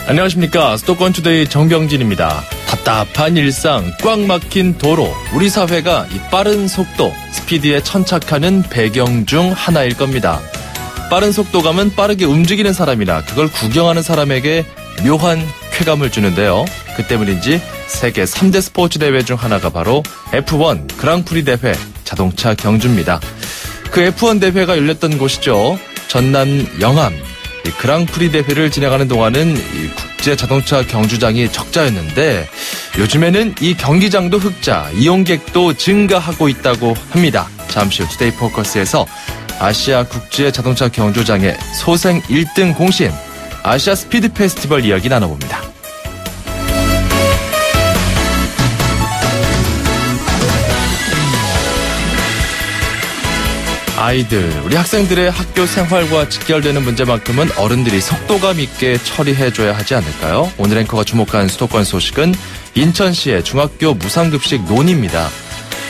안녕하십니까. 수도권투데이 정병진입니다. 답답한 일상, 꽉 막힌 도로, 우리 사회가 이 빠른 속도, 스피드에 천착하는 배경 중 하나일 겁니다. 빠른 속도감은 빠르게 움직이는 사람이나 그걸 구경하는 사람에게 묘한 쾌감을 주는데요. 그 때문인지 세계 3대 스포츠 대회 중 하나가 바로 F1 그랑프리 대회 자동차 경주입니다. 그 F1 대회가 열렸던 곳이죠. 전남 영암. 이 그랑프리 대회를 진행하는 동안은 이 국제 자동차 경주장이 적자였는데 요즘에는 이 경기장도 흑자, 이용객도 증가하고 있다고 합니다. 잠시 후 투데이 포커스에서 아시아 국제 자동차 경주장의 소생 1등 공신, 아시아 스피드 페스티벌 이야기 나눠봅니다. 아이들, 우리 학생들의 학교 생활과 직결되는 문제만큼은 어른들이 속도감 있게 처리해줘야 하지 않을까요? 오늘 앵커가 주목한 수도권 소식은 인천시의 중학교 무상급식 논의입니다.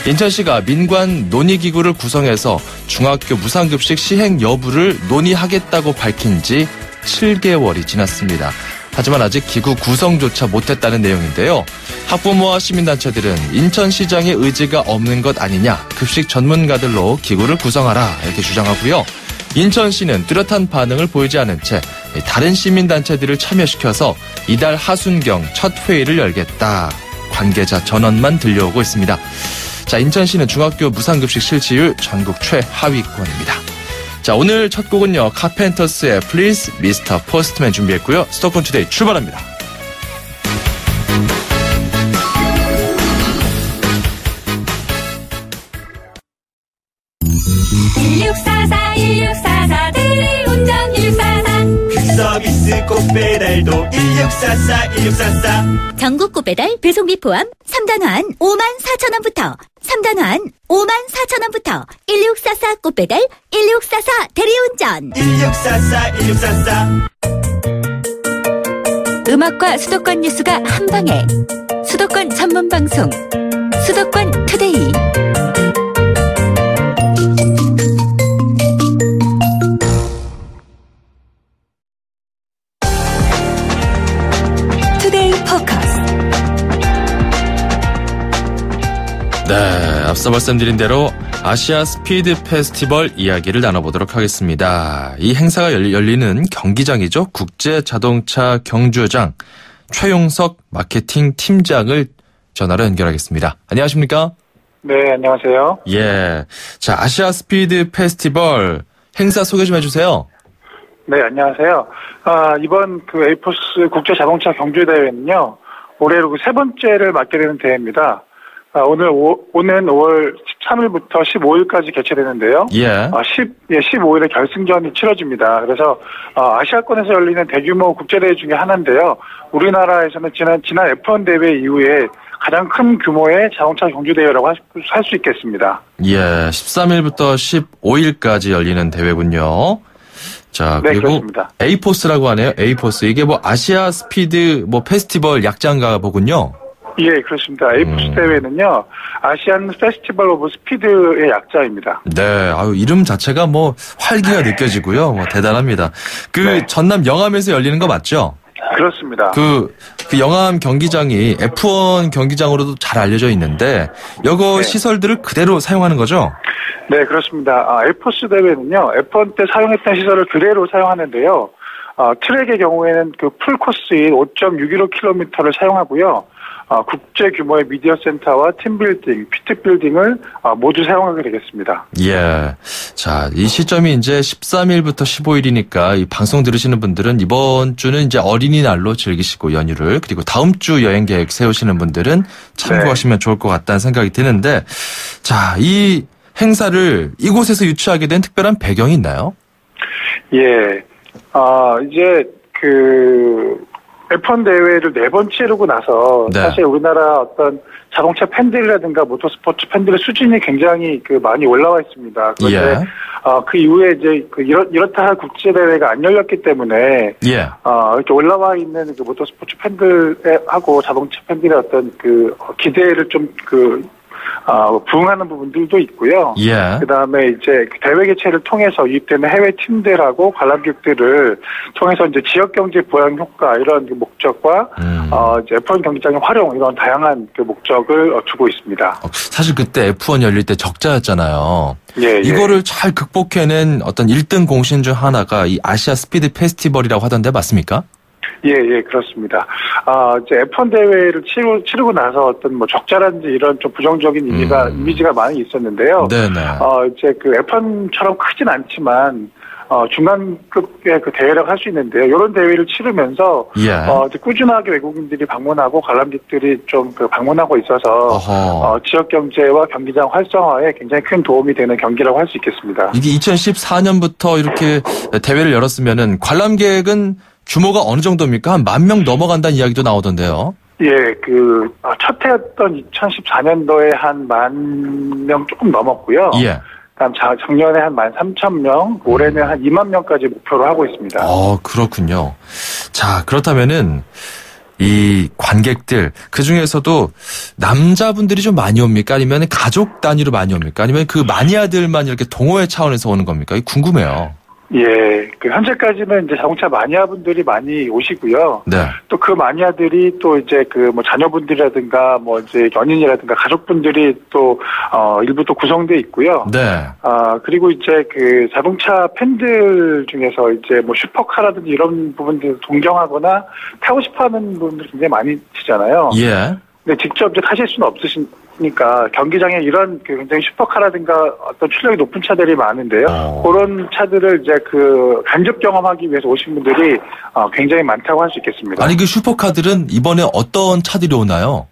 인천시가 민관 논의기구를 구성해서 중학교 무상급식 시행 여부를 논의하겠다고 밝힌 지 7개월이 지났습니다. 하지만 아직 기구 구성조차 못했다는 내용인데요. 학부모와 시민단체들은 인천시장의 의지가 없는 것 아니냐, 급식 전문가들로 기구를 구성하라 이렇게 주장하고요. 인천시는 뚜렷한 반응을 보이지 않은 채 다른 시민단체들을 참여시켜서 이달 하순경 첫 회의를 열겠다. 관계자 전언만 들려오고 있습니다. 자, 인천시는 중학교 무상급식 실시율 전국 최하위권입니다. 자, 오늘 첫 곡은요, 카펜터스의 Please Mr. Postman 준비했고요. 수도권 투데이 출발합니다. 1644 대리운전 1644 그 서비스 꼭 배달도 1644 전국 배달 배송비 포함 3단원 54,000원부터 3단원 54,000원부터 1644 꽃배달 1644 대리운전 1644 음악과 수도권 뉴스가 한방에 수도권 전문방송 수도권 투데이. 투데이 포커스. 네, 앞서 말씀드린 대로 아시아 스피드 페스티벌 이야기를 나눠보도록 하겠습니다. 이 행사가 열리는 경기장이죠. 국제 자동차 경주장 최용석 마케팅 팀장을 전화로 연결하겠습니다. 안녕하십니까? 네, 안녕하세요. 예. 자, 아시아 스피드 페스티벌 행사 소개 좀 해주세요. 네, 안녕하세요. 이번 그 에이포스 국제 자동차 경주 대회는요, 올해로 그 세 번째를 맡게 되는 대회입니다. 오는 5월 13일부터 15일까지 개최되는데요. 예. 15일에 결승전이 치러집니다. 그래서 아시아권에서 열리는 대규모 국제대회 중에 하나인데요. 우리나라에서는 지난 F1 대회 이후에 가장 큰 규모의 자동차 경주대회라고 할 수 있겠습니다. 예, 13일부터 15일까지 열리는 대회군요. 자, 네, 그리고 그렇습니다. 에이포스라고 하네요. 에이포스. 이게 뭐 아시아 스피드 페스티벌 약자인가 보군요. 예, 그렇습니다. 에이포스 대회는요, 아시안 페스티벌 오브 스피드의 약자입니다. 네, 이름 자체가 활기가 느껴지고요. 대단합니다. 네. 전남 영암에서 열리는 거 맞죠? 그렇습니다. 그 영암 경기장이 F1 경기장으로도 잘 알려져 있는데, 여거 네. 시설들을 그대로 사용하는 거죠? 네, 그렇습니다. 에이포스 대회는요, F1 때 사용했던 시설을 그대로 사용하는데요. 트랙의 경우에는 그 풀코스인 5.615km를 사용하고요. 국제 규모의 미디어 센터와 팀 빌딩, 피트 빌딩을 모두 사용하게 되겠습니다. 예. 자, 이 시점이 이제 13일부터 15일이니까 이 방송 들으시는 분들은 이번 주는 이제 어린이날로 즐기시고 연휴를, 그리고 다음 주 여행 계획 세우시는 분들은 참고하시면 좋을 것 같다는 생각이 드는데, 자, 이 행사를 이곳에서 유치하게 된 특별한 배경이 있나요? 예. 이제 F1 대회를 4번 치르고 나서 네. 사실 우리나라 어떤 자동차 팬들이라든가 모터스포츠 팬들의 수준이 굉장히 많이 올라와 있습니다. 그런데 예. 그 이후에 이제 이렇다 할 국제 대회가 안 열렸기 때문에 예. 이렇게 올라와 있는 모터스포츠 팬들하고 자동차 팬들의 어떤 기대를 좀 부응하는 부분들도 있고요. 예. 그다음에 이제 대회 개최를 통해서 유입되는 해외 팀들하고 관람객들을 통해서 이제 지역 경제 보완 효과 이런 그 목적과 이제 F1 경기장의 활용 이런 다양한 그 목적을 두고 있습니다. 사실 그때 F1 열릴 때 적자였잖아요. 예. 이거를 잘 극복해낸 어떤 1등 공신 중 하나가 이 아시아 스피드 페스티벌이라고 하던데 맞습니까? 예, 그렇습니다. 이제 F1 대회를 치르고 나서 어떤 뭐 적자라든지 이런 좀 부정적인 이미지가 많이 있었는데요. 네네. 이제 그 F1처럼 크진 않지만, 중간급의 그 대회라고 할 수 있는데요. 이런 대회를 치르면서, 예. 이제 꾸준하게 외국인들이 방문하고 관람객들이 좀 그 방문하고 있어서, 지역 경제와 경기장 활성화에 굉장히 큰 도움이 되는 경기라고 할 수 있겠습니다. 이게 2014년부터 이렇게 대회를 열었으면은 관람객은 규모가 어느 정도입니까? 한 10,000명 넘어간다는 이야기도 나오던데요. 예, 첫 해였던 2014년도에 한 10,000명 조금 넘었고요. 예. 그다음 작년에 한 13,000명, 올해는 한 20,000명까지 목표로 하고 있습니다. 그렇군요. 자, 그렇다면은 이 관객들 그 중에서도 남자분들이 좀 많이 옵니까? 아니면 가족 단위로 많이 옵니까? 아니면 그 마니아들만 이렇게 동호회 차원에서 오는 겁니까? 이게 궁금해요. 예, 현재까지는 이제 자동차 마니아분들이 많이 오시고요. 네. 또 그 마니아들이 또 이제 뭐 자녀분들이라든가 뭐 이제 연인이라든가 가족분들이 또, 일부 또 구성돼 있고요. 네. 그리고 이제 그 자동차 팬들 중에서 이제 뭐 슈퍼카라든지 이런 부분들 동경하거나 타고 싶어 하는 분들이 굉장히 많이 계시잖아요. 예. 근데 직접 이제 타실 수는 없으시니까 경기장에 이런 그 굉장히 슈퍼카라든가 어떤 출력이 높은 차들이 많은데요. 그런 차들을 이제 간접 경험하기 위해서 오신 분들이 굉장히 많다고 할 수 있겠습니다. 아니 그 슈퍼카들은 이번에 어떤 차들이 오나요?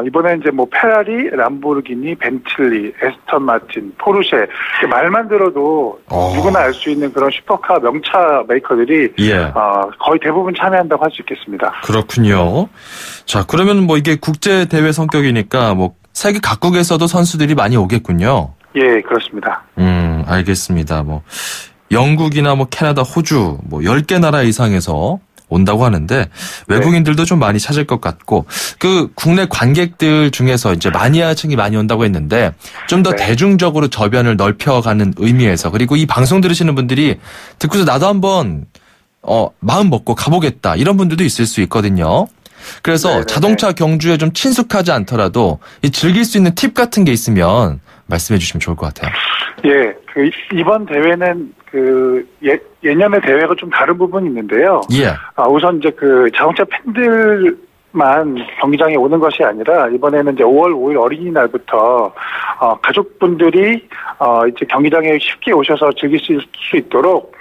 이번에 이제 뭐 페라리, 람보르기니, 벤틀리, 에스턴 마틴, 포르쉐 말만 들어도 누구나 알 수 있는 그런 슈퍼카 명차 메이커들이 예. 거의 대부분 참여한다고 할 수 있겠습니다. 그렇군요. 자, 그러면 뭐 이게 국제 대회 성격이니까 뭐 세계 각국에서도 선수들이 많이 오겠군요. 예, 그렇습니다. 알겠습니다. 뭐 영국이나 뭐 캐나다, 호주 뭐 10개 나라 이상에서 온다고 하는데 외국인들도 좀 많이 찾을 것 같고 그 국내 관객들 중에서 이제 마니아층이 많이 온다고 했는데 좀 더 대중적으로 저변을 넓혀가는 의미에서 그리고 이 방송 들으시는 분들이 듣고서 나도 한번 마음 먹고 가보겠다 이런 분들도 있을 수 있거든요. 그래서 네네네. 자동차 경주에 좀 친숙하지 않더라도 즐길 수 있는 팁 같은 게 있으면 말씀해 주시면 좋을 것 같아요. 예, 이번 대회는 예년의 대회가 좀 다른 부분이 있는데요. 예. 우선 이제 자동차 팬들만 경기장에 오는 것이 아니라 이번에는 이제 5월 5일 어린이날부터 가족분들이 이제 경기장에 쉽게 오셔서 즐길 수 있도록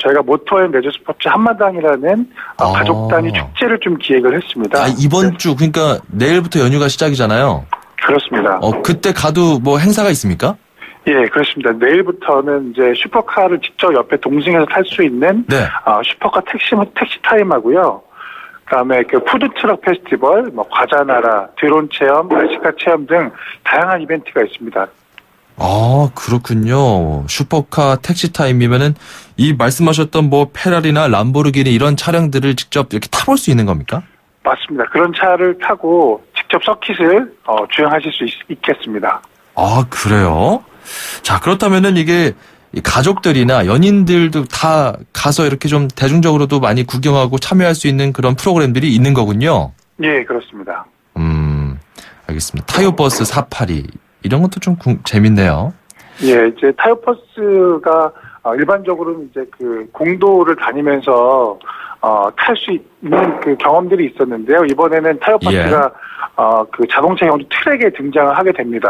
저희가 모터앤 레저스포츠 한마당이라는 가족 단위 축제를 좀 기획을 했습니다. 이번 주 그러니까 내일부터 연휴가 시작이잖아요. 그렇습니다. 그때 가도 뭐 행사가 있습니까? 예, 그렇습니다. 내일부터는 이제 슈퍼카를 직접 옆에 동승해서 탈 수 있는 슈퍼카 택시 타임하고요. 그다음에 푸드트럭 페스티벌, 뭐 과자나라, 드론 체험, 날씨카 체험 등 다양한 이벤트가 있습니다. 그렇군요. 슈퍼카 택시 타임이면은 이 말씀하셨던 뭐 페라리나 람보르기니 이런 차량들을 직접 이렇게 타볼 수 있는 겁니까? 맞습니다. 그런 차를 타고 직접 서킷을 주행하실 수 있겠습니다. 그래요? 자, 그렇다면은 이게 가족들이나 연인들도 다 가서 이렇게 좀 대중적으로도 많이 구경하고 참여할 수 있는 그런 프로그램들이 있는 거군요. 예, 그렇습니다. 알겠습니다. 타요버스 사파리 이런 것도 좀 재밌네요. 예, 이제 타요버스가 일반적으로는 이제 공도를 다니면서 탈 수 있는 경험들이 있었는데요. 이번에는 타요버스가 자동차 경주 트랙에 등장을 하게 됩니다.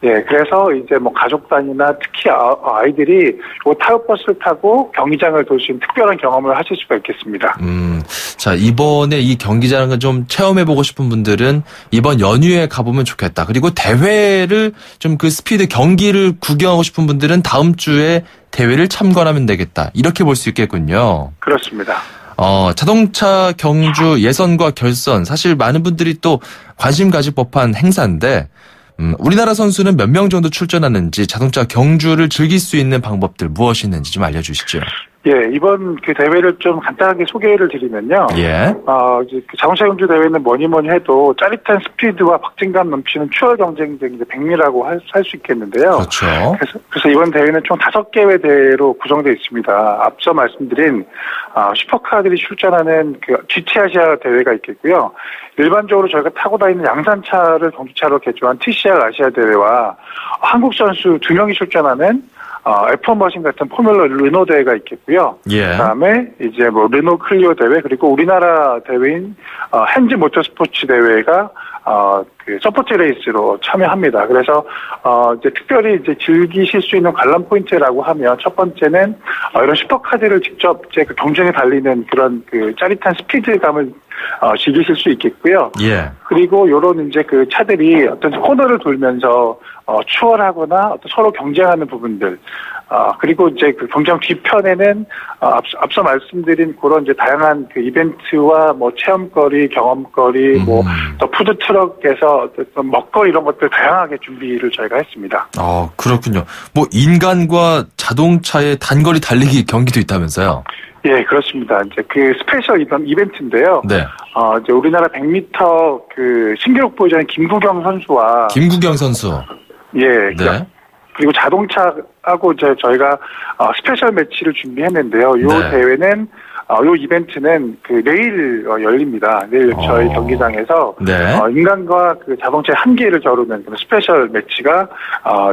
예, 그래서 이제 뭐 가족 단위나 특히 아이들이 이 타요버스를 타고 경기장을 돌 수 있는 특별한 경험을 하실 수가 있겠습니다. 자, 이번에 이 경기장을 좀 체험해보고 싶은 분들은 이번 연휴에 가보면 좋겠다. 그리고 대회를 좀 스피드 경기를 구경하고 싶은 분들은 다음 주에 대회를 참관하면 되겠다. 이렇게 볼 수 있겠군요. 그렇습니다. 자동차 경주 예선과 결선 사실 많은 분들이 또 관심 가질 법한 행사인데 우리나라 선수는 몇 명 정도 출전하는지 자동차 경주를 즐길 수 있는 방법들 무엇이 있는지 좀 알려주시죠. 예, 이번 그 대회를 좀 간단하게 소개를 드리면요. 예. 이제 그 자동차 경주 대회는 뭐니 해도 짜릿한 스피드와 박진감 넘치는 추월 경쟁적 이제 백미라고 할 수 있겠는데요. 그렇죠. 그래서 이번 대회는 총 5개의 대회로 구성되어 있습니다. 앞서 말씀드린 슈퍼카들이 출전하는 그 GT 아시아 대회가 있겠고요. 일반적으로 저희가 타고 다니는 양산차를 경주차로 개조한 TCR 아시아 대회와 한국 선수 2명이 출전하는 F1 머신 같은 포뮬러 르노 대회가 있겠고요. 예. 그다음에 이제 뭐 르노 클리오 대회 그리고 우리나라 대회인 헨즈 모터스포츠 대회가 그 서포트 레이스로 참여합니다. 그래서 이제 특별히 이제 즐기실 수 있는 관람 포인트라고 하면 첫 번째는 이런 슈퍼카들을 직접 이제 그 경쟁에 달리는 그런 그 짜릿한 스피드감을 즐기실 수 있겠고요. 예. 그리고 요런 이제 그 차들이 어떤 코너를 돌면서 추월하거나 어떤 서로 경쟁하는 부분들, 그리고 이제 그 경쟁 뒤편에는 앞서 말씀드린 그런 이제 다양한 그 이벤트와 뭐 체험거리, 경험거리, 뭐 또 푸드 트럭에서 어떤 먹거리 이런 것들 다양하게 준비를 저희가 했습니다. 그렇군요. 뭐 인간과 자동차의 단거리 달리기 경기도 있다면서요? 예, 그렇습니다. 이제 그 스페셜 이벤트인데요. 네. 이제 우리나라 100m 그 신기록 보유자인 김구경 선수와 김구경 선수. 예. 네. 그리고 자동차하고 이제 저희가 스페셜 매치를 준비했는데요. 이 네. 대회는 이 이벤트는 그 내일 열립니다. 내일 저희 경기장에서 네. 인간과 그 자동차의 한계를 겨루는 그런 스페셜 매치가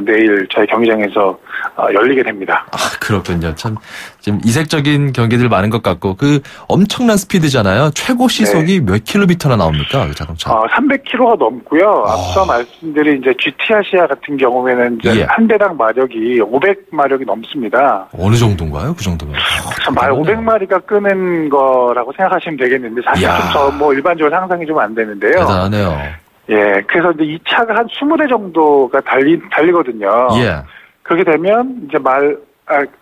내일 저희 경기장에서 열리게 됩니다. 그렇군요. 참 지금 이색적인 경기들 많은 것 같고 그 엄청난 스피드잖아요. 최고 시속이 몇 킬로미터나 나옵니까? 그 자동차? 300km가 넘고요. 앞서 말씀드린 이제 GT 아시아 같은 경우에는 이제 예. 한 대당 마력이 500마력이 넘습니다. 어느 정도인가요? 그 정도면? 그래서 말 500마리가 끄는 거라고 생각하시면 되겠는데 사실 좀 뭐 일반적으로 상상이 좀 안 되는데요. 대단하네요. 예, 그래서 이제 이 차가 한 20대 정도가 달리거든요. 예. 그렇게 되면 이제 말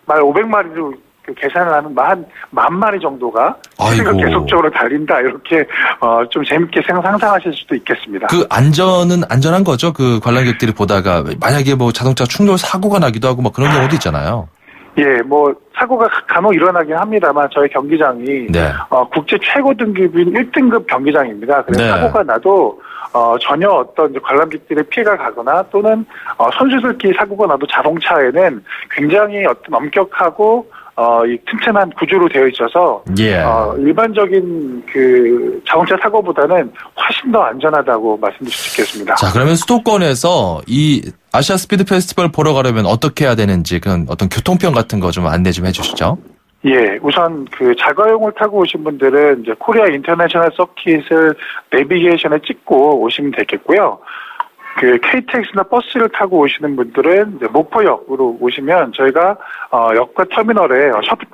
500마리로 계산을 하면 한 10,000마리 정도가 계속적으로 달린다 이렇게 좀 재밌게 상상하실 수도 있겠습니다. 그 안전은 안전한 거죠? 그 관람객들이 보다가 만약에 뭐 자동차 충돌 사고가 나기도 하고 뭐 그런 경우도 있잖아요. 예, 뭐 사고가 간혹 일어나긴 합니다만 저희 경기장이 네. 국제 최고 등급인 1등급 경기장입니다. 그래서 네. 사고가 나도 전혀 어떤 이제 관람객들의 피해가 가거나 또는 선수들끼리 사고가 나도 자동차에는 굉장히 어떤 엄격하고 이 튼튼한 구조로 되어 있어서 예. 일반적인 그 자동차 사고보다는 훨씬 더 안전하다고 말씀드릴 수 있겠습니다. 자, 그러면 수도권에서 이 아시아 스피드 페스티벌 보러 가려면 어떻게 해야 되는지 그런 어떤 교통편 같은 거 좀 안내 좀 해주시죠. 예, 우선 그 자가용을 타고 오신 분들은 이제 코리아 인터내셔널 서킷을 내비게이션에 찍고 오시면 되겠고요. 그 KTX나 버스를 타고 오시는 분들은 이제 목포역으로 오시면 저희가 역과 터미널에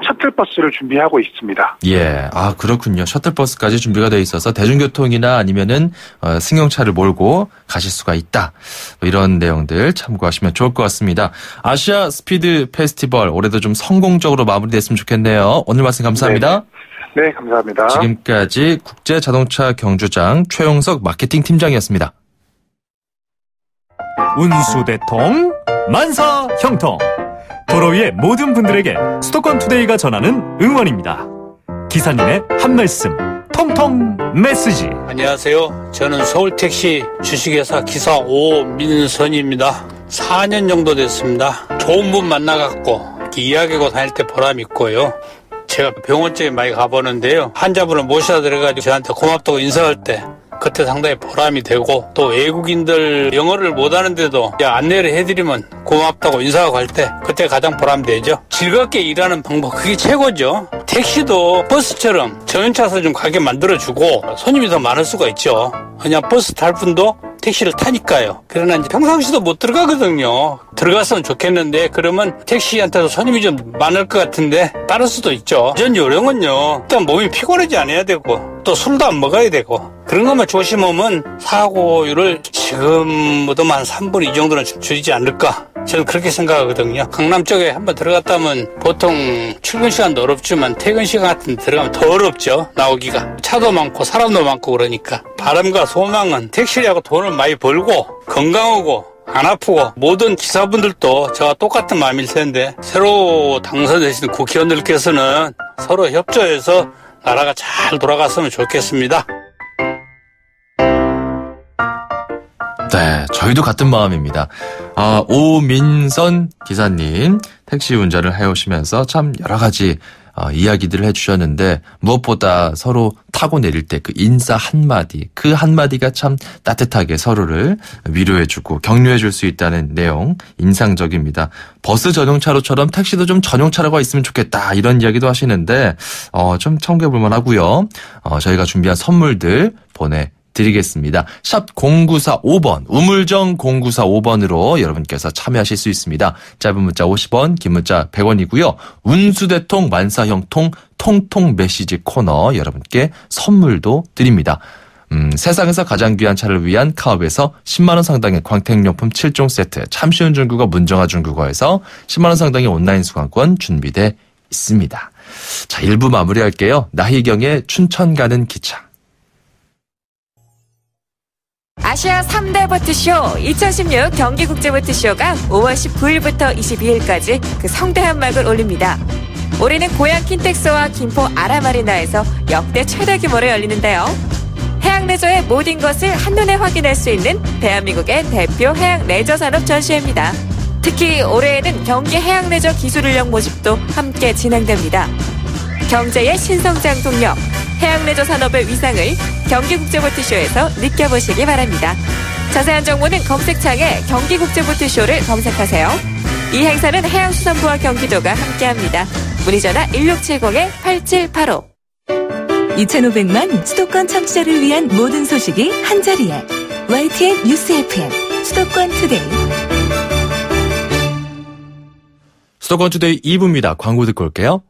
셔틀버스를 준비하고 있습니다. 예, 그렇군요. 셔틀버스까지 준비가 돼 있어서 대중교통이나 아니면은 승용차를 몰고 가실 수가 있다. 뭐 이런 내용들 참고하시면 좋을 것 같습니다. 아시아 스피드 페스티벌 올해도 좀 성공적으로 마무리됐으면 좋겠네요. 오늘 말씀 감사합니다. 네, 감사합니다. 지금까지 국제자동차 경주장 최용석 마케팅 팀장이었습니다. 운수대통 만사 형통 도로 위의 모든 분들에게 수도권 투데이가 전하는 응원입니다. 기사님의 한 말씀 통통 메시지. 안녕하세요. 저는 서울택시 주식회사 기사 오민선입니다. 4년 정도 됐습니다. 좋은 분 만나갖고 이야기하고 다닐 때 보람 있고요. 제가 병원쪽에 많이 가보는데요. 환자분을 모셔다 들어가지고 저한테 고맙다고 인사할 때 그때 상당히 보람이 되고 또 외국인들 영어를 못하는데도 안내를 해드리면 고맙다고 인사하고 할 때 그때 가장 보람되죠. 즐겁게 일하는 방법 그게 최고죠. 택시도 버스처럼 전용차선 좀 가게 만들어주고 손님이 더 많을 수가 있죠. 그냥 버스 탈 분도 택시를 타니까요. 그러나 이제 평상시도 못 들어가거든요. 들어갔으면 좋겠는데 그러면 택시한테도 손님이 좀 많을 것 같은데 따를 수도 있죠. 전 요령은요. 일단 몸이 피곤하지 않아야 되고 또 술도 안 먹어야 되고 그런 것만 조심하면 사고율을 지금보다 한 3분 이 정도는 줄이지 않을까. 저는 그렇게 생각하거든요. 강남 쪽에 한번 들어갔다면 보통 출근 시간도 어렵지만 퇴근 시간 같은 데 들어가면 더 어렵죠. 나오기가. 차도 많고 사람도 많고 그러니까. 바람과 소망은 택시를 하고 돈을 많이 벌고 건강하고 안 아프고 모든 기사분들도 저와 똑같은 마음일 텐데 새로 당선되신 국회의원들께서는 서로 협조해서 나라가 잘 돌아갔으면 좋겠습니다. 네, 저희도 같은 마음입니다. 오민선 기사님 택시 운전을 해오시면서 참 여러 가지 이야기들을 해주셨는데 무엇보다 서로 타고 내릴 때 그 인사 한마디, 그 한마디가 참 따뜻하게 서로를 위로해주고 격려해줄 수 있다는 내용 인상적입니다. 버스 전용차로처럼 택시도 좀 전용차로가 있으면 좋겠다 이런 이야기도 하시는데 좀 참고해볼만 하고요. 저희가 준비한 선물들 보내드리겠습니다. 샵 0945번 우물정 0945번으로 여러분께서 참여하실 수 있습니다. 짧은 문자 50원, 긴 문자 100원이고요. 운수대통 만사형통 통통 메시지 코너 여러분께 선물도 드립니다. 세상에서 가장 귀한 차를 위한 카업에서 10만 원 상당의 광택용품 7종 세트, 참쉬운 중국어 문정아 중국어에서 10만 원 상당의 온라인 수강권 준비돼 있습니다. 자, 1부 마무리할게요. 나희경의 춘천 가는 기차. 아시아 3대 보트쇼 2016 경기국제보트쇼가 5월 19일부터 22일까지 그 성대한 막을 올립니다. 올해는 고양 킨텍스와 김포 아라마리나에서 역대 최대 규모로 열리는데요. 해양 레저의 모든 것을 한눈에 확인할 수 있는 대한민국의 대표 해양 레저 산업 전시회입니다. 특히 올해에는 경기 해양 레저 기술 인력 모집도 함께 진행됩니다. 경제의 신성장 동력, 해양 레저 산업의 위상을 경기국제보트쇼에서 느껴보시기 바랍니다. 자세한 정보는 검색창에 경기국제보트쇼를 검색하세요. 이 행사는 해양수산부와 경기도가 함께합니다. 문의전화 1670-8785. 2,500만 수도권 청취자를 위한 모든 소식이 한자리에 YTN 뉴스 FM 수도권 투데이. 수도권 투데이 2부입니다. 광고 듣고 올게요.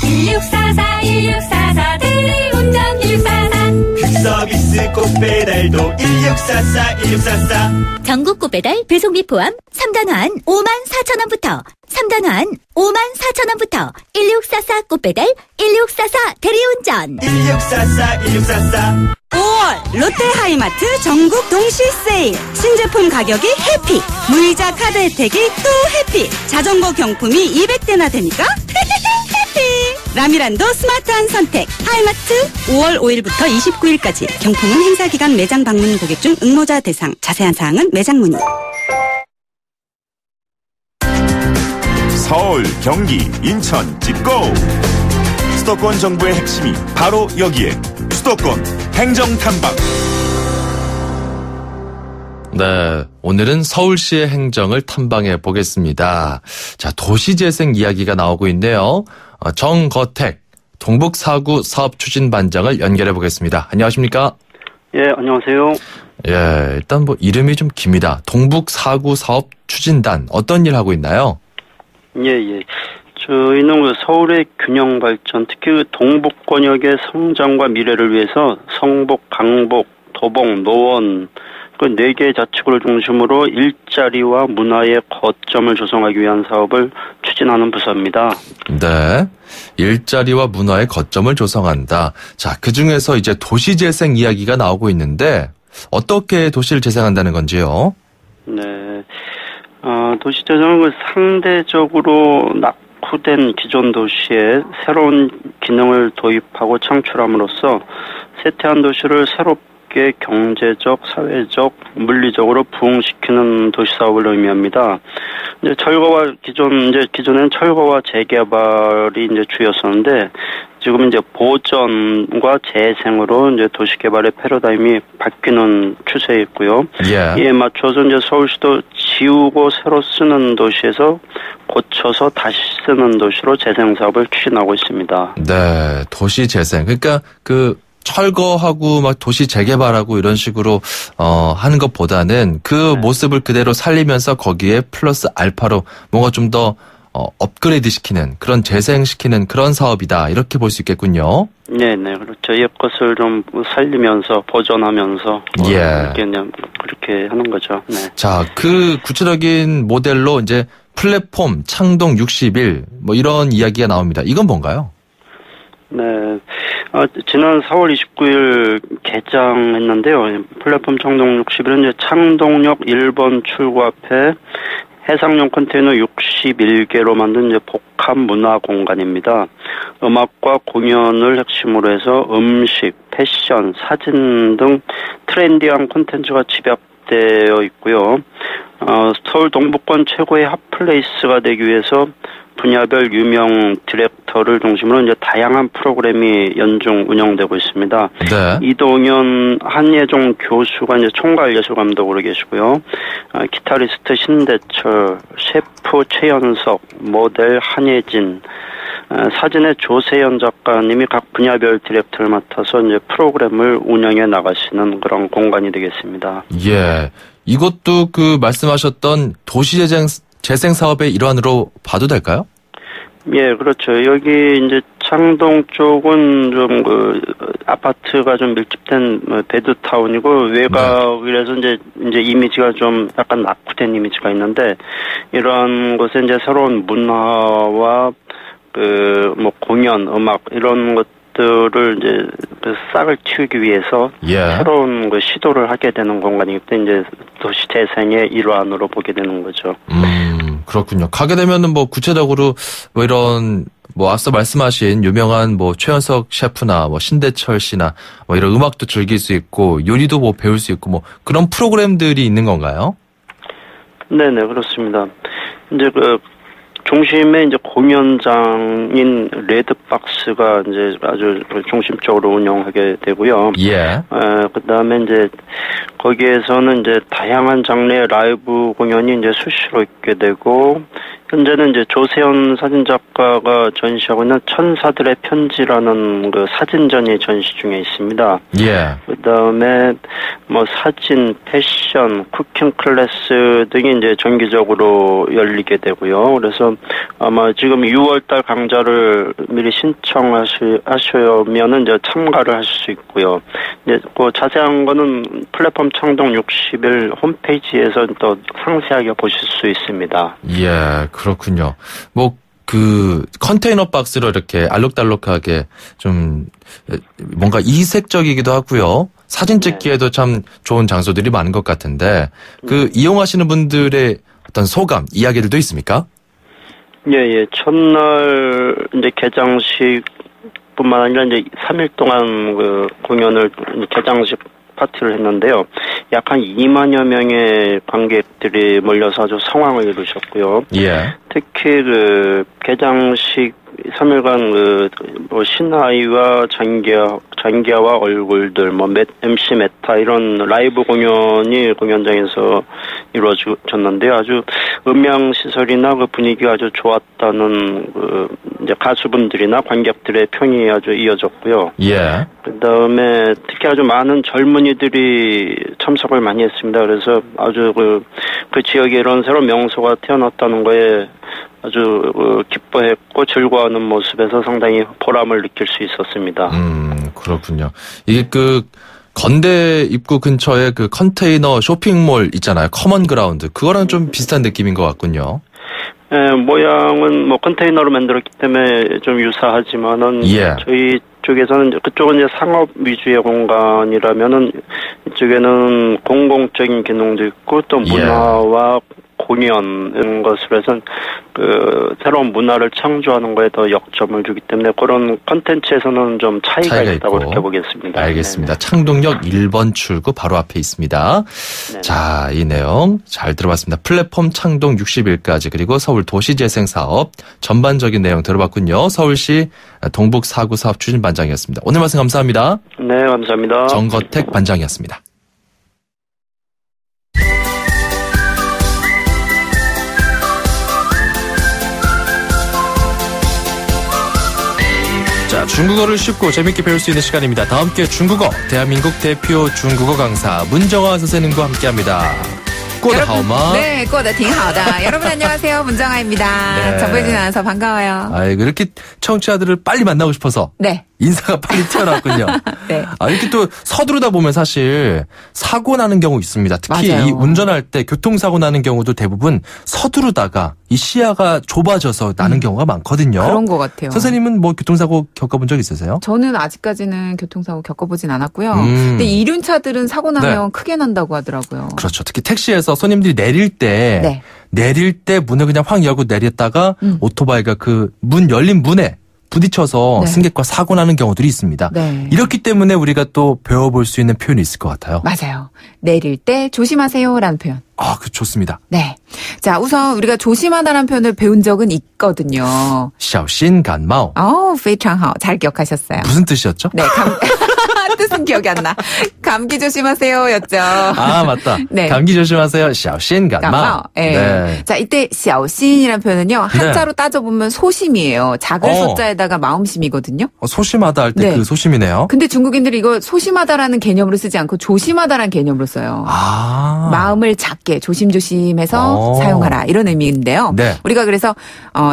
1644 대리운전 144 퀵서비스 꽃배달도 1644 전국고 배달 배송비 포함 3단원 54,000원부터 3단원 54,000원부터 1644 꽃배달 1644 대리운전 1644 5월 롯데하이마트 전국 동시 세일. 신제품 가격이 해피. 무이자 카드 혜택이 또 해피. 자전거 경품이 200대나 되니까 해피. 라미란도 스마트한 선택. 하이마트 5월 5일부터 29일까지. 경품은 행사기간 매장 방문 고객 중 응모자 대상. 자세한 사항은 매장 문의. 서울, 경기, 인천, 집고! 수도권 정부의 핵심이 바로 여기에 수도권 행정탐방. 네, 오늘은 서울시의 행정을 탐방해 보겠습니다. 자, 도시재생 이야기가 나오고 있네요. 정거택 동북4구 사업추진반장을 연결해 보겠습니다. 안녕하십니까? 예, 안녕하세요. 예, 일단 이름이 좀 깁니다. 동북4구 사업추진단 어떤 일 하고 있나요? 예. 저희는 서울의 균형 발전, 특히 동북권역의 성장과 미래를 위해서 성북, 강북, 도봉, 노원 그 4개의 자치구를 중심으로 일자리와 문화의 거점을 조성하기 위한 사업을 추진하는 부서입니다. 네, 일자리와 문화의 거점을 조성한다. 자, 그중에서 이제 도시재생 이야기가 나오고 있는데 어떻게 도시를 재생한다는 건지요? 네, 도시재생은 상대적으로 낙후된 기존 도시에 새로운 기능을 도입하고 창출함으로써 쇠퇴한 도시를 새롭게 경제적, 사회적, 물리적으로 부흥시키는 도시 사업을 의미합니다. 이제 기존에는 철거와 재개발이 주였었는데 지금 보전과 재생으로 도시 개발의 패러다임이 바뀌는 추세에 있고요. 예. 이에 맞춰서 서울시도 지우고 새로 쓰는 도시에서 고쳐서 다시 쓰는 도시로 재생 사업을 추진하고 있습니다. 네, 도시 재생. 그러니까 철거하고 도시 재개발하고 이런 식으로 하는 것보다는 그 모습을 그대로 살리면서 거기에 플러스 알파로 뭔가 좀 더 업그레이드 시키는 그런 재생시키는 그런 사업이다 이렇게 볼 수 있겠군요. 네, 그렇죠. 옛 것을 좀 살리면서 보존하면서 그렇게 하는 거죠. 네. 자, 그 구체적인 모델로 이제 플랫폼 창동 60일 이런 이야기가 나옵니다. 이건 뭔가요? 네. 지난 4월 29일 개장했는데요. 플랫폼 창동 60일은 이제 창동역 1번 출구 앞에 해상용 컨테이너 61개로 만든 이제 복합 문화 공간입니다. 음악과 공연을 핵심으로 해서 음식, 패션, 사진 등 트렌디한 콘텐츠가 집약되어 있고요. 서울 동북권 최고의 핫플레이스가 되기 위해서 분야별 유명 디렉터를 중심으로 이제 다양한 프로그램이 연중 운영되고 있습니다. 네. 이동현 한예종 교수가 이제 총괄 예술 감독으로 계시고요. 기타리스트 신대철, 셰프 최연석, 모델 한예진, 사진의 조세현 작가님이 각 분야별 디렉터를 맡아서 이제 프로그램을 운영해 나가시는 그런 공간이 되겠습니다. 예. 이것도 그 말씀하셨던 도시재생 사업의 일환으로 봐도 될까요? 예, 그렇죠. 여기 이제 창동 쪽은 좀 아파트가 좀 밀집된 베드타운이고 외곽이라서 이제 이미지가 좀 약간 낙후된 이미지가 있는데 이러한 곳에 이제 새로운 문화와 공연, 음악 이런 것들을 이제 싹을 틔우기 위해서 새로운 시도를 하게 되는 공간이기 때문에 이제 도시 재생의 일환으로 보게 되는 거죠. 그렇군요. 가게 되면은 구체적으로 이런 앞서 말씀하신 유명한 최연석 셰프나 신대철 씨나 이런 음악도 즐길 수 있고 요리도 배울 수 있고 그런 프로그램들이 있는 건가요? 네네, 그렇습니다. 이제 중심에 이제 공연장인 레드박스가 이제 아주 중심적으로 운영하게 되고요. 예. 그다음에 이제 거기에서는 이제 다양한 장르의 라이브 공연이 이제 수시로 있게 되고 현재는 이제 조세현 사진작가가 전시하고 있는 천사들의 편지라는 사진전이 전시 중에 있습니다. 예. 그다음에 사진, 패션, 쿠킹 클래스 등이 이제 정기적으로 열리게 되고요. 그래서 아마 지금 6월달 강좌를 미리 신청하시면은 이제 참가를 하실 수 있고요. 이제 자세한 거는 플랫폼 창동 60일 홈페이지에서 또 상세하게 보실 수 있습니다. 예, 그렇군요. 컨테이너 박스로 이렇게 알록달록하게 좀 뭔가 이색적이기도 하고요. 사진 찍기에도 참 좋은 장소들이 많은 것 같은데 이용하시는 분들의 어떤 소감, 이야기들도 있습니까? 예. 첫날 이제 개장식뿐만 아니라 이제 3일 동안 공연을 개장식 파티를 했는데요. 약 한 2만여 명의 관객들이 몰려서 아주 성황을 이루셨고요. 예. 특히 개장식 3일간 신하이와 장기하와 얼굴들, MC 메타 이런 라이브 공연이 공연장에서 이루어졌는데요. 아주 음향 시설이나 분위기가 아주 좋았다는 이제 가수분들이나 관객들의 평이 아주 이어졌고요. 예. 그다음에 특히 아주 많은 젊은이들이 참석을 많이 했습니다. 그래서 아주 그 지역에 이런 새로운 명소가 태어났다는 거에 아주 기뻐했고 즐거워하는 모습에서 상당히 보람을 느낄 수 있었습니다. 그렇군요. 이게 건대 입구 근처에 컨테이너 쇼핑몰 있잖아요. 커먼 그라운드. 그거랑 좀 비슷한 느낌인 것 같군요. 네, 모양은 컨테이너로 만들었기 때문에 좀 유사하지만은 저희 쪽에서는 그쪽은 이제 상업 위주의 공간이라면은 이쪽에는 공공적인 기능도 있고 또 문화와 공연 이런 것으로 해서 새로운 문화를 창조하는 거에 더 역점을 주기 때문에 그런 컨텐츠에서는 좀 차이가 있다고 이렇게 보겠습니다. 알겠습니다. 네네. 창동역 1번 출구 바로 앞에 있습니다. 네네. 자, 이 내용 잘 들어봤습니다. 플랫폼 창동 60일까지 그리고 서울 도시재생 사업 전반적인 내용 들어봤군요. 서울시 동북 4구 사업 추진반장이었습니다. 오늘 말씀 감사합니다. 네, 감사합니다. 정거택 반장이었습니다. 자, 중국어를 쉽고 재밌게 배울 수 있는 시간입니다. 다 함께 중국어, 대한민국 대표 중국어 강사 문정아 선생님과 함께합니다. 过得好吗? 네, 过得挺好的. 여러분 안녕하세요. 문정아입니다. 네. 정보진 아나운서 반가워요. 이렇게 청취자들을 빨리 만나고 싶어서 네. 인사가 빨리 튀어나왔군요. 네. 이렇게 또 서두르다 보면 사실 사고 나는 경우 있습니다. 특히 맞아요. 이 운전할 때 교통사고 나는 경우도 대부분 서두르다가 이 시야가 좁아져서 나는 경우가 많거든요. 그런 것 같아요. 선생님은 뭐 교통사고 겪어본 적 있으세요? 저는 아직까지는 교통사고 겪어보진 않았고요. 근데 이륜차들은 사고 나면 크게 난다고 하더라고요. 그렇죠. 특히 택시에서 손님들이 내릴 때 네. 내릴 때 문을 그냥 확 열고 내렸다가 오토바이가 그 문 열린 문에 부딪혀서 네. 승객과 사고 나는 경우들이 있습니다. 네. 이렇기 때문에 우리가 또 배워볼 수 있는 표현이 있을 것 같아요. 맞아요. 내릴 때 조심하세요라는 표현. 그 좋습니다. 네. 자, 우선 우리가 조심하다라는 표현을 배운 적은 있거든요. 小心感冒. 非常好. 잘 기억하셨어요. 무슨 뜻이었죠? 네, 뜻은 기억이 안 나. 감기 조심하세요였죠. 맞다. 네. 감기 조심하세요. 小心感冒. 네. 자, 이때 小心이라는 표현은요. 한자로 따져보면 소심이에요. 작은 소자에다가 마음심이거든요. 소심하다 할 때 그 소심이네요. 근데 중국인들이 이거 소심하다라는 개념으로 쓰지 않고 조심하다라는 개념으로 써요. 마음을 작게 조심조심해서 사용하라 이런 의미인데요. 네. 우리가 그래서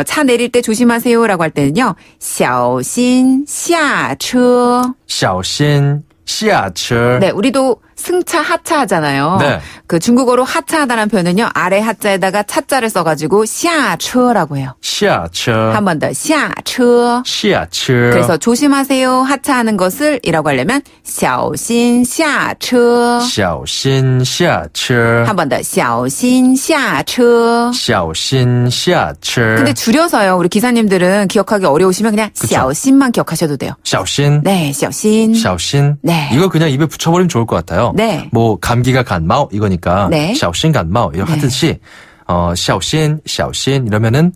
차 내릴 때 조심하세요라고 할 때는요. 小心下车. 小心下车. 네, 우리도 승차 하차 하잖아요. 네. 그 중국어로 하차하다라는 표현은요. 아래 하자에다가 차자를 써가지고 下车라고 해요. 下车. 한 번 더 下车. 下车. 그래서 조심하세요 하차하는 것을 이라고 하려면 小心下车. 小心下车. 한 번 더 小心下车. 小心下车. 근데 줄여서요. 우리 기사님들은 기억하기 어려우시면 그냥 小心만 기억하셔도 돼요. 小心. 네, 小心. 小心. 네. 이거 그냥 입에 붙여버리면 좋을 것 같아요. 네. 뭐 감기가 간마오 이거니까 네. 小心感冒 이거 하듯이 小心이러면은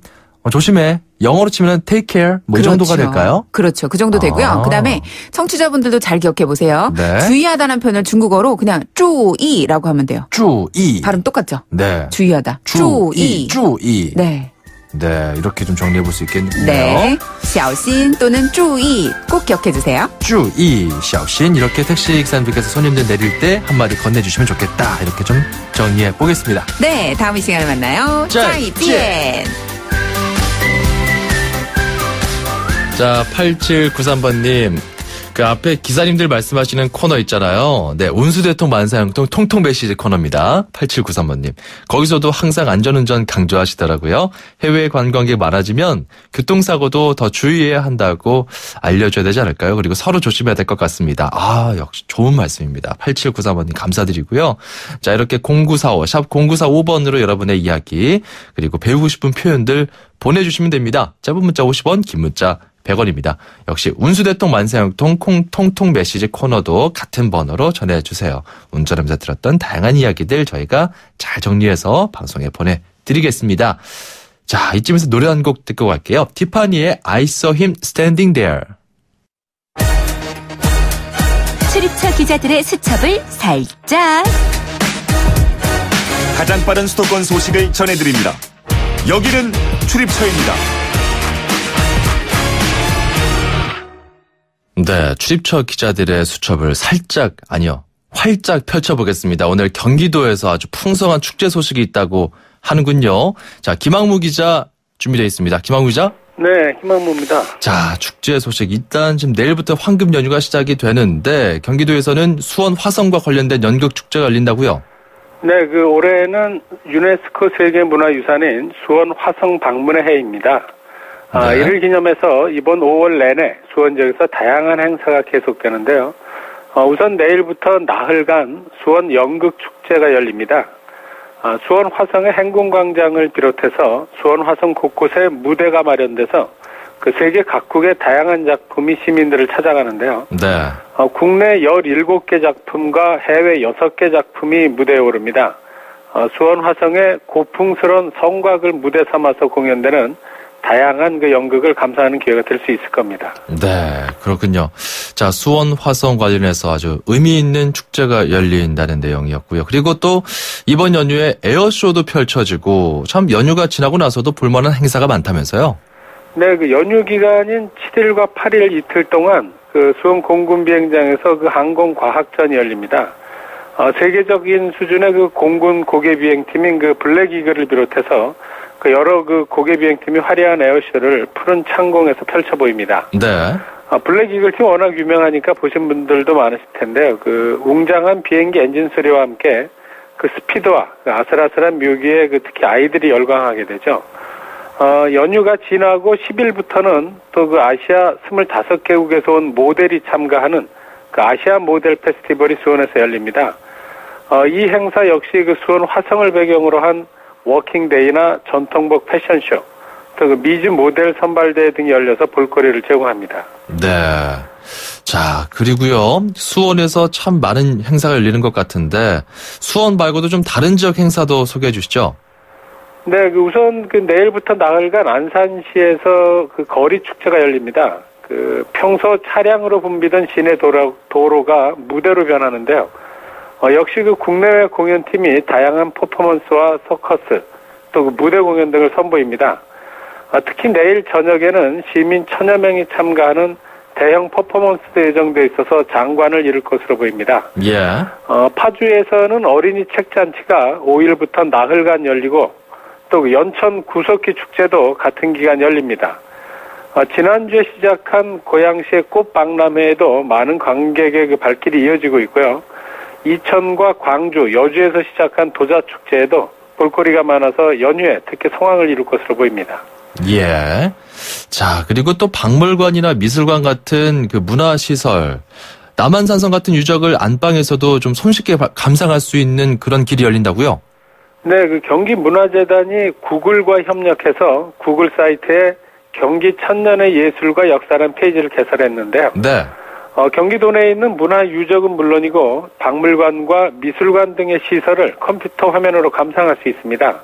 조심해. 영어로 치면은 take care 뭐 이 정도가 될까요? 그렇죠. 그 정도 되고요. 그다음에 청취자분들도 잘 기억해 보세요. 네. 주의하다는 표현을 중국어로 그냥 注意라고 하면 돼요. 注意. 발음 똑같죠? 네. 주의하다. 注意. 注意. 네. 네, 이렇게 좀 정리해 볼 수 있겠네요. 네. 小心 또는 注意 꼭 기억해 주세요. 注意, 小心 이렇게 택시 기사님들께서 손님들 내릴 때 한마디 건네주시면 좋겠다. 이렇게 좀 정리해 보겠습니다. 네, 다음 이 시간에 만나요. 再见. 자, 8793번님. 그 앞에 기사님들 말씀하시는 코너 있잖아요. 네, 운수대통 만사형통 통통 메시지 코너입니다. 8793번님. 거기서도 항상 안전운전 강조하시더라고요. 해외 관광객 많아지면 교통사고도 더 주의해야 한다고 알려줘야 되지 않을까요? 그리고 서로 조심해야 될 것 같습니다. 역시 좋은 말씀입니다. 8793번님 감사드리고요. 자, 이렇게 0945, 샵 0945번으로 여러분의 이야기 그리고 배우고 싶은 표현들 보내주시면 됩니다. 짧은 문자 50원, 긴 문자 100원입니다. 역시 운수대통 만사형통 통통 메시지 코너도 같은 번호로 전해주세요. 운전하면서 들었던 다양한 이야기들 저희가 잘 정리해서 방송에 보내드리겠습니다. 자, 이쯤에서 노래 한 곡 듣고 갈게요. 티파니의 I saw him standing there. 출입처 기자들의 수첩을 살짝. 가장 빠른 수도권 소식을 전해드립니다. 여기는 출입처입니다. 네, 출입처 기자들의 수첩을 활짝 펼쳐보겠습니다. 오늘 경기도에서 아주 풍성한 축제 소식이 있다고 하는군요. 자, 김학무 기자 준비되어 있습니다. 김학무 기자? 네, 김학무입니다. 자, 축제 소식. 일단 지금 내일부터 황금 연휴가 시작이 되는데 경기도에서는 수원 화성과 관련된 연극 축제가 열린다고요? 네, 올해는 유네스코 세계문화유산인 수원 화성 방문의 해입니다. 네. 이를 기념해서 이번 5월 내내 수원 지역에서 다양한 행사가 계속되는데요. 우선 내일부터 나흘간 수원 연극축제가 열립니다. 수원 화성의 행궁광장을 비롯해서 수원 화성 곳곳에 무대가 마련돼서 그 세계 각국의 다양한 작품이 시민들을 찾아가는데요. 네. 국내 17개 작품과 해외 6개 작품이 무대에 오릅니다. 수원 화성의 고풍스러운 성곽을 무대 삼아서 공연되는 다양한 그 연극을 감상하는 기회가 될 수 있을 겁니다. 네, 그렇군요. 자, 수원 화성 관련해서 아주 의미 있는 축제가 열린다는 내용이었고요. 그리고 또 이번 연휴에 에어쇼도 펼쳐지고 참 연휴가 지나고 나서도 볼만한 행사가 많다면서요? 네, 그 연휴 기간인 7일과 8일 이틀 동안 그 수원 공군 비행장에서 그 항공 과학전이 열립니다. 세계적인 수준의 그 공군 고개 비행팀인 그 블랙 이글을 비롯해서 그 여러 그 고개 비행팀이 화려한 에어쇼를 푸른 창공에서 펼쳐 보입니다. 네. 블랙 이글팀 워낙 유명하니까 보신 분들도 많으실 텐데요. 그 웅장한 비행기 엔진 소리와 함께 그 스피드와 그 아슬아슬한 묘기에 그 특히 아이들이 열광하게 되죠. 연휴가 지나고 10일부터는 또 그 아시아 25개국에서 온 모델이 참가하는 그 아시아 모델 페스티벌이 수원에서 열립니다. 이 행사 역시 그 수원 화성을 배경으로 한 워킹데이나 전통복 패션쇼, 또 그 미즈 모델 선발대회 등이 열려서 볼거리를 제공합니다. 네. 자, 그리고요, 수원에서 참 많은 행사가 열리는 것 같은데, 수원 말고도 좀 다른 지역 행사도 소개해 주시죠. 네, 그 우선 그 내일부터 나흘간 안산시에서 그 거리 축제가 열립니다. 그 평소 차량으로 붐비던 시내 도로가 무대로 변하는데요. 역시 그 국내외 공연팀이 다양한 퍼포먼스와 서커스, 또 그 무대 공연 등을 선보입니다. 특히 내일 저녁에는 시민 1000여 명이 참가하는 대형 퍼포먼스도 예정돼 있어서 장관을 이룰 것으로 보입니다. 예. 파주에서는 어린이 책잔치가 5일부터 나흘간 열리고 또 연천 구석기 축제도 같은 기간 열립니다. 지난주에 시작한 고양시의 꽃박람회에도 많은 관객의 그 발길이 이어지고 있고요. 이천과 광주, 여주에서 시작한 도자축제에도 볼거리가 많아서 연휴에 특히 성황을 이룰 것으로 보입니다. 예. 자, 그리고 또 박물관이나 미술관 같은 그 문화시설, 남한산성 같은 유적을 안방에서도 좀 손쉽게 감상할 수 있는 그런 길이 열린다고요? 네, 그 경기문화재단이 구글과 협력해서 구글 사이트에 경기 천년의 예술과 역사라는 페이지를 개설했는데요. 네. 경기도 내에 있는 문화유적은 물론이고 박물관과 미술관 등의 시설을 컴퓨터 화면으로 감상할 수 있습니다.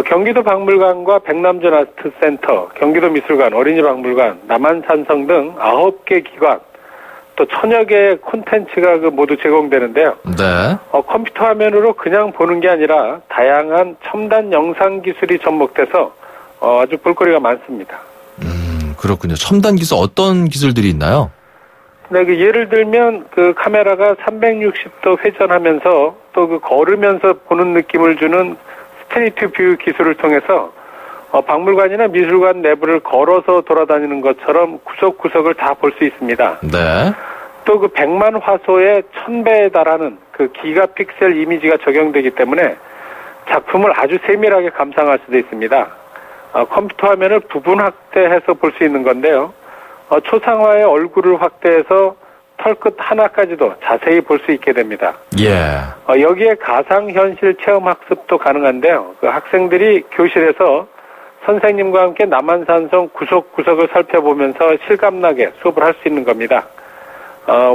경기도 박물관과 백남준 아트센터, 경기도 미술관, 어린이 박물관, 남한산성 등 9개 기관, 또 1000여 개의 콘텐츠가 모두 제공되는데요. 네. 컴퓨터 화면으로 그냥 보는 게 아니라 다양한 첨단 영상 기술이 접목돼서 아주 볼거리가 많습니다. 그렇군요. 첨단 기술 어떤 기술들이 있나요? 네, 그 예를 들면 그 카메라가 360도 회전하면서 또 그 걸으면서 보는 느낌을 주는 스트리트 뷰 기술을 통해서 박물관이나 미술관 내부를 걸어서 돌아다니는 것처럼 구석구석을 다 볼 수 있습니다. 네. 또 그 100만 화소의 1000배에 달하는 그 기가픽셀 이미지가 적용되기 때문에 작품을 아주 세밀하게 감상할 수도 있습니다. 컴퓨터 화면을 부분 확대해서 볼 수 있는 건데요. 초상화의 얼굴을 확대해서 털끝 하나까지도 자세히 볼 수 있게 됩니다. 예. 여기에 가상현실 체험 학습도 가능한데요. 그 학생들이 교실에서 선생님과 함께 남한산성 구석구석을 살펴보면서 실감나게 수업을 할 수 있는 겁니다.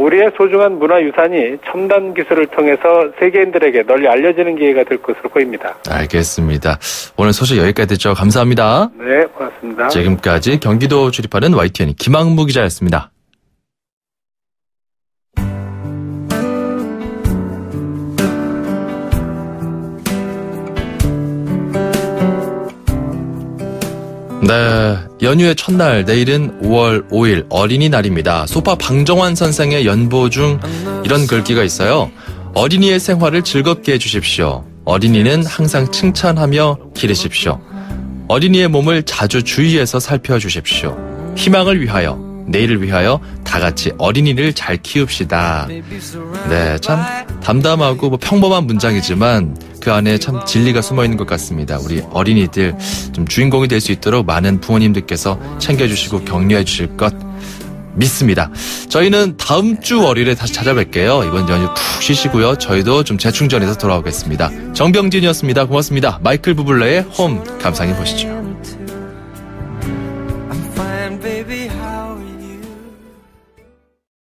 우리의 소중한 문화유산이 첨단 기술을 통해서 세계인들에게 널리 알려지는 기회가 될 것으로 보입니다. 알겠습니다. 오늘 소식 여기까지 듣죠. 감사합니다. 네, 고맙습니다. 지금까지 경기도 출입하는 YTN 김학무 기자였습니다. 네, 연휴의 첫날 내일은 5월 5일 어린이날입니다. 소파 방정환 선생의 연보 중 이런 글귀가 있어요. 어린이의 생활을 즐겁게 해주십시오. 어린이는 항상 칭찬하며 기르십시오. 어린이의 몸을 자주 주의해서 살펴주십시오. 희망을 위하여, 내일을 위하여 다 같이 어린이를 잘 키웁시다. 네, 참 담담하고 평범한 문장이지만 그 안에 참 진리가 숨어있는 것 같습니다. 우리 어린이들 좀 주인공이 될 수 있도록 많은 부모님들께서 챙겨주시고 격려해 주실 것 믿습니다. 저희는 다음 주 월요일에 다시 찾아뵐게요. 이번 연휴 푹 쉬시고요. 저희도 좀 재충전해서 돌아오겠습니다. 정병진이었습니다. 고맙습니다. 마이클 부블레의 홈 감상해 보시죠.